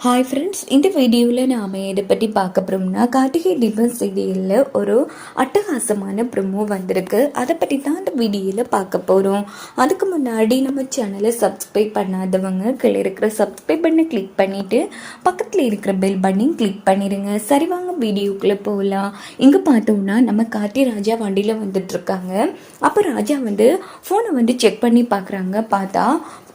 Hi friends, இந்த வீடியோவில் நாம் இதை பற்றி பார்க்க போகிறோம்னா கார்த்திகை தீபம் சீரியலில் ஒரு அட்டகாசமான ப்ரொமோ வந்திருக்கு. அதை பற்றி தான் இந்த வீடியோவில் பார்க்க போகிறோம். அதுக்கு முன்னாடி நம்ம சேனலை சப்ஸ்கிரைப் பண்ணாதவங்க கீழே இருக்கிற சப்ஸ்கிரைப் பண்ணை கிளிக் பண்ணிவிட்டு பக்கத்தில் இருக்கிற பெல் பட்டனையும் கிளிக் பண்ணிடுங்க. சரி, வாங்க வீடியோக்குள்ளே போகலாம். இங்கே பார்த்தோம்னா நம்ம கார்த்தி ராஜா வண்டியில் வந்துட்டுருக்காங்க. அப்போ ராஜா ஃபோனை செக் பண்ணி பார்க்குறாங்க. பார்த்தா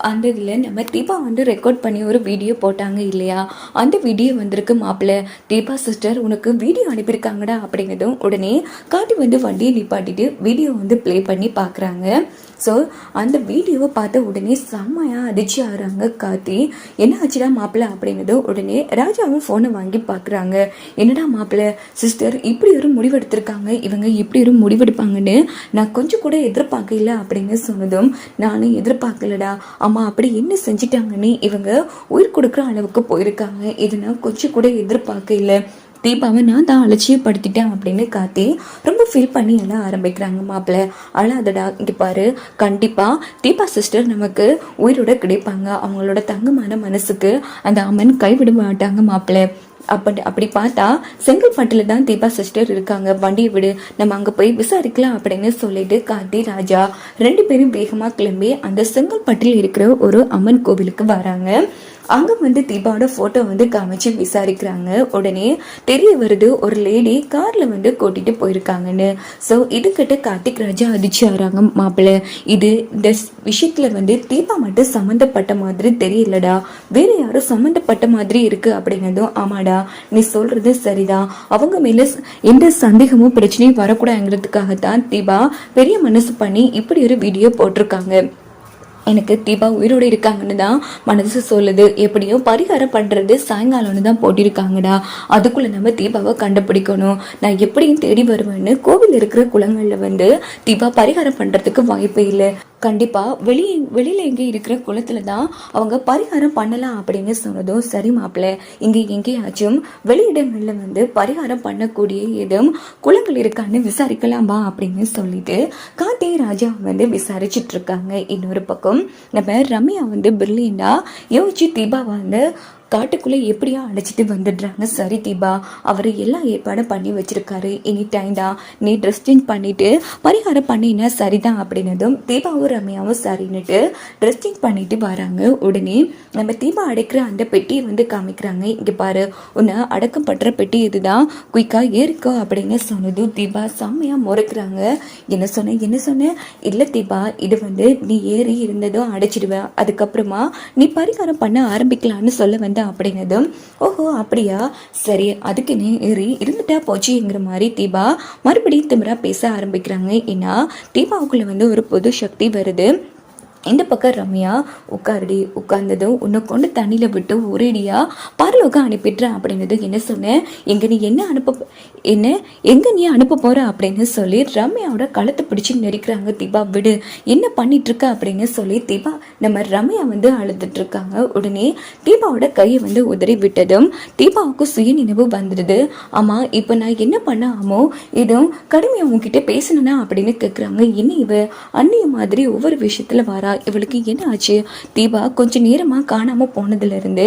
அந்த இதில் நம்ம தீபா ரெக்கார்ட் பண்ணி ஒரு வீடியோ போட்டாங்க இல்லையா, அந்த வீடியோ வந்திருக்கு. மாப்பிள்ள தீபா சிஸ்டர் உனக்கு வீடியோ அனுப்பியிருக்காங்கடா அப்படிங்கிறதும் உடனே காட்டி வண்டியை நிப்பாட்டிட்டு வீடியோ ப்ளே பண்ணி பார்க்குறாங்க. ஸோ அந்த வீடியோவை பார்த்த உடனே செம்மையாக அதிர்ச்சி ஆகிறாங்க கார்த்தி. என்ன ஆச்சுடா மாப்பிள்ள அப்படிங்கிறதும் உடனே ராஜாவும் ஃபோனை வாங்கி பார்க்குறாங்க. என்னடா மாப்பிள்ள சிஸ்டர் இப்படி ஒரு முடிவெடுத்திருக்காங்க, இவங்க இப்படி ஒரு முடிவெடுப்பாங்கன்னு நான் கொஞ்சம் கூட எதிர்பார்க்கல அப்படின்னு சொன்னதும் நானும் எதிர்பார்க்கலடா. அம்மா அப்படி என்ன செஞ்சிட்டாங்கன்னு இவங்க உயிர் கொடுக்குற அளவுக்கு போயிருக்காங்க, இதை நான் கொஞ்சம் கூட எதிர்பார்க்கல. தீபாவை நான் தான் அலட்சியப்படுத்திட்டேன் அப்படின்னு காத்தி ரொம்ப ஃபீல் பண்ணி எல்லாம் ஆரம்பிக்கிறாங்க. மாப்பிள்ள அழாதடா, இங்கே பாரு, கண்டிப்பாக தீபா சிஸ்டர் நமக்கு உயிரோட கிடைப்பாங்க. அவங்களோட தங்கமான மனசுக்கு அந்த அம்மன் கைவிட மாட்டாங்க மாப்பிள்ள. அப்படி பார்த்தா செங்கல்பட்டில் தான் தீபா சிஸ்டர் இருக்காங்க, வண்டியை விடு, நம்ம அங்கே போய் விசாரிக்கலாம் அப்படின்னு சொல்லிட்டு கார்த்தி ராஜா ரெண்டு பேரும் வேகமாக கிளம்பி அந்த செங்கல்பட்டில் இருக்கிற ஒரு அம்மன் கோவிலுக்கு வராங்க. அங்கே தீபாவோட ஃபோட்டோ காமிச்சு விசாரிக்கிறாங்க. உடனே தெரிய வருது ஒரு லேடி காரில் கூட்டிகிட்டு போயிருக்காங்கன்னு. ஸோ இதுக்கிட்ட கார்த்திக் ராஜா அதிர்ச்சி ஆகிறாங்க. மாப்பிள்ளை இது இந்த விஷயத்தில் தீபா மட்டும் சம்மந்தப்பட்ட மாதிரி தெரியலடா, வேற யாரும் சம்மந்தப்பட்ட மாதிரி இருக்கு அப்படிங்கிறதும் ஆமாடா நீ சொல்றது சரிதான், அவங்க மேலே எந்த சந்தேகமும் பிரச்சனையும் வரக்கூடாதுங்கிறதுக்காகத்தான் தீபா பெரிய மனசு பண்ணி இப்படி ஒரு வீடியோ போட்டிருக்காங்க. எனக்கு தீபா உயிரோடு இருக்காங்கன்னு தான் மனசு சொல்லுது. எப்படியோ பரிகாரம் பண்ணுறது சாயங்காலம்னு தான் போட்டிருக்காங்கடா. அதுக்குள்ளே நம்ம தீபாவை கண்டுபிடிக்கணும். நான் எப்படியும் தேடி வருவேன்னு கோவில் இருக்கிற குளங்களில் தீபா பரிகாரம் பண்ணுறதுக்கு வாய்ப்பே இல்லை. கண்டிப்பாக வெளியில் எங்கே இருக்கிற குளத்தில் தான் அவங்க பரிகாரம் பண்ணலாம் அப்படின்னு சொன்னதும் சரி மாப்பிள்ள, இங்கே எங்கேயாச்சும் வெளியிடங்களில் பரிகாரம் பண்ணக்கூடிய எதுவும் குளங்கள் இருக்கான்னு விசாரிக்கலாமா அப்படின்னு சொல்லிட்டு கார்த்தி ராஜா விசாரிச்சுட்டு இருக்காங்க. இன்னொரு பக்கம் நம்ம ரம்யா பிரில்லியண்டா யோசிச்சு தீபா காட்டுக்குள்ளே எப்படியா அழைச்சிட்டு வந்துடுறாங்க. சரி தீபா, அவர் எல்லாம் ஏற்பாடும் பண்ணி வச்சிருக்காரு, எனி டைம் தான் நீ ட்ரெஸ் சேஞ்ச் பண்ணிட்டு பரிகாரம் பண்ணினா சரிதான் அப்படின்னதும் தீபாவும் ரம்யாவும் சரின்னுட்டு ட்ரெஸ் சேஞ்ச் பண்ணிட்டு வராங்க. உடனே நம்ம தீபா அடைக்கிற அந்த பெட்டியை காமிக்கிறாங்க. இங்கே பாரு, உன்னை அடக்கம் படுற பெட்டி இதுதான், குயிக்கா ஏறிக்கோ அப்படின்னு சொன்னதும் தீபா செம்மையாக முறைக்கிறாங்க. என்ன சொன்ன இல்லை தீபா, இது நீ ஏறி இருந்ததும் அடைச்சிடுவேன், அதுக்கப்புறமா நீ பரிகாரம் பண்ண ஆரம்பிக்கலான்னு சொல்ல அப்படின்னதும் ஓஹோ அப்படியா, சரி அதுக்கு நீ ஏறி இருந்துட்டா போச்சுங்கிற மாதிரி தீபா மறுபடியும் திமிரா பேச ஆரம்பிக்கிறாங்க. ஏன்னா தீபாவுக்குள்ள ஒரு புது சக்தி வருது. இந்த பக்கம் ரம்யா உட்கார்ந்ததும் உன்னை கொண்டு தண்ணியில் விட்டு ஒரேடியா பரலோகம் அனுப்பிடுறேன் அப்படின்னது. என்ன சொன்னேன், எங்கே நீ அனுப்ப போற அப்படின்னு சொல்லி ரம்யாவோட கழுத்தை பிடிச்சி நெரிக்கிறாங்க. தீபா விடு, என்ன பண்ணிட்டு இருக்க அப்படின்னு சொல்லி தீபா நம்ம ரம்யா அழுதுட்டு இருக்காங்க. உடனே தீபாவோட கையை உதறி விட்டதும் தீபாவுக்கு சுய நினைவு வந்துடுது. ஆமா இப்போ நான் என்ன பண்ணாமோ இதுவும் கடுமையா உங்ககிட்ட பேசணும்னா அப்படின்னு கேட்குறாங்க. என்ன இவ அன்னிய மாதிரி ஒவ்வொரு விஷயத்துல வரா, இவளுக்கு என்ன ஆச்சு? தீபா கொஞ்சம் நேரமா காணாம போனதுல இருந்து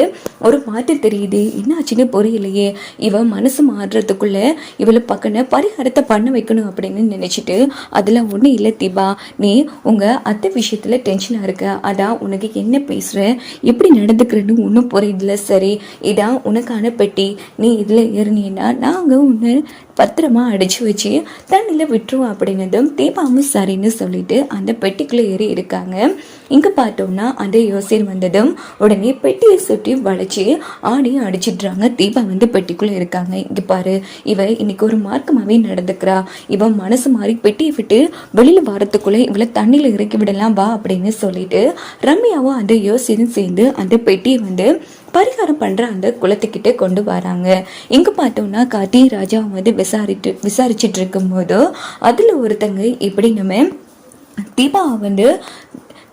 ஒரு மாற்றம் தெரியுது, என்ன ஆச்சுன்னு புரியலையே. இவ மனசு மாறுறதுக்குள்ள இவளை பக்கன பரிகாரத்தை பண்ண வைக்கணும் அப்படின்னு நினைச்சிட்டு அதுல ஒண்ணு இல்லை தீபா, நீ உங்க அத்தை விஷயத்துல டென்ஷனா இருக்க, அதான் உனக்கு என்ன பேசுற எப்படி நடந்துக்கிறன்னு ஒன்றும் புரியுதுல. சரி இதான் உனக்கான பெட்டி, நீ இதுல ஏறினீன்னா நாங்க உன்னை பத்திரமா அடிச்சு வச்சு தண்ணியில் விட்டுருவோம் அப்படின்னதும் தீபாவும் சரின்னு சொல்லிட்டு அந்த பெட்டிக்குள்ளே ஏறி இருக்காங்க. இங்கே பார்த்தோம்னா அந்த யோசனை வந்ததும் உடனே பெட்டியை சுற்றி வளைச்சி ஆடியும் அடிச்சிடுறாங்க. தீபா பெட்டிக்குள்ளே இருக்காங்க. இங்கே பாரு, இவ இன்னைக்கு ஒரு மார்க்கமாகவே நடந்துக்கிறா, இவன் மனசு மாறி பெட்டியை விட்டு வெளியில் வரத்துக்குள்ளே இவளை தண்ணியில் இறக்கி விடலாம் வா அப்படின்னு சொல்லிட்டு ரம்யாவும் அந்த யோசனையும் சேர்ந்து அந்த பெட்டியை பரிகாரம் பண்ற அந்த குளத்துக்கிட்ட கொண்டு வராங்க. இங்க பார்த்தோம்னா கார்த்தி ராஜா விசாரிச்சுட்டு இருக்கும் போது அதுல ஒருத்தங்க இப்படி நம்ம தீபா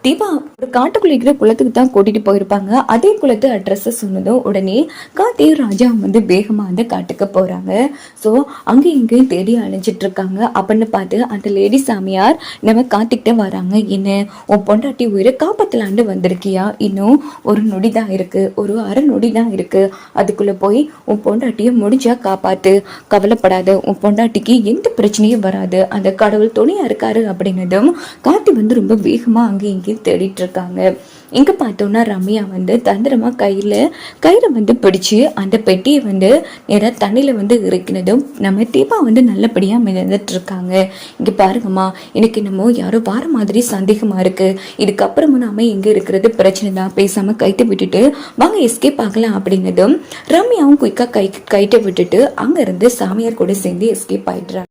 தீபா ஒரு காட்டுக்குள்ள இருக்கிற குளத்துக்கு தான் கூட்டிட்டு போயிருப்பாங்க. அதே குளத்து அட்ரஸ் சொன்னதும் உடனே கார்த்தியும் ராஜா வந்து வேகமா அந்த காட்டுக்கு போறாங்க. ஸோ அங்கேயும் இங்கேயும் தேடி அலைஞ்சிட்டு இருக்காங்க. அப்படின்னு பார்த்து அந்த லேடி சாமியார் நம்ம கார்த்திக்கிட்ட வராங்க. என்ன உன் பொண்டாட்டி உயிரை காப்பாத்தலான்னு வந்திருக்கியா? இன்னும் ஒரு நொடி தான் இருக்கு, ஒரு அரை நொடி தான் இருக்கு, அதுக்குள்ள போய் உன் பொண்டாட்டியை முடிஞ்சா காப்பாத்து, கவலைப்படாத, உன் பொண்டாட்டிக்கு எந்த பிரச்சனையும் வராது, அந்த கடவுள் துணையா இருக்காரு அப்படின்னதும் கார்த்தி வந்து ரொம்ப வேகமா அங்கே இங்கே தேடிட்டு இருக்காங்க. இங்க பார்த்தோம்னா ரம்யா வந்து தந்திரமா கயிறை வந்து பிடிச்சு அந்த பெட்டியை வந்து நேராக தண்ணியில வந்து இறக்கினதும் நம்ம தீபா வந்து நல்லபடியா மிதந்துட்டு இருக்காங்க. இங்க பாருங்கம்மா, எனக்கு என்னமோ யாரோ வார மாதிரி சந்தேகமா இருக்கு, இதுக்கப்புறமும் நாம எங்க இருக்கிறது பிரச்சனை தான், பேசாம கைட்டு விட்டுட்டு வாங்க எஸ்கேப் ஆகலாம் அப்படின்னதும் ரம்யாவும் குயிக்கா கைட்டை விட்டுட்டு அங்க இருந்து சாமியார் கூட சேர்ந்து எஸ்கேப் ஆயிடுறாங்க.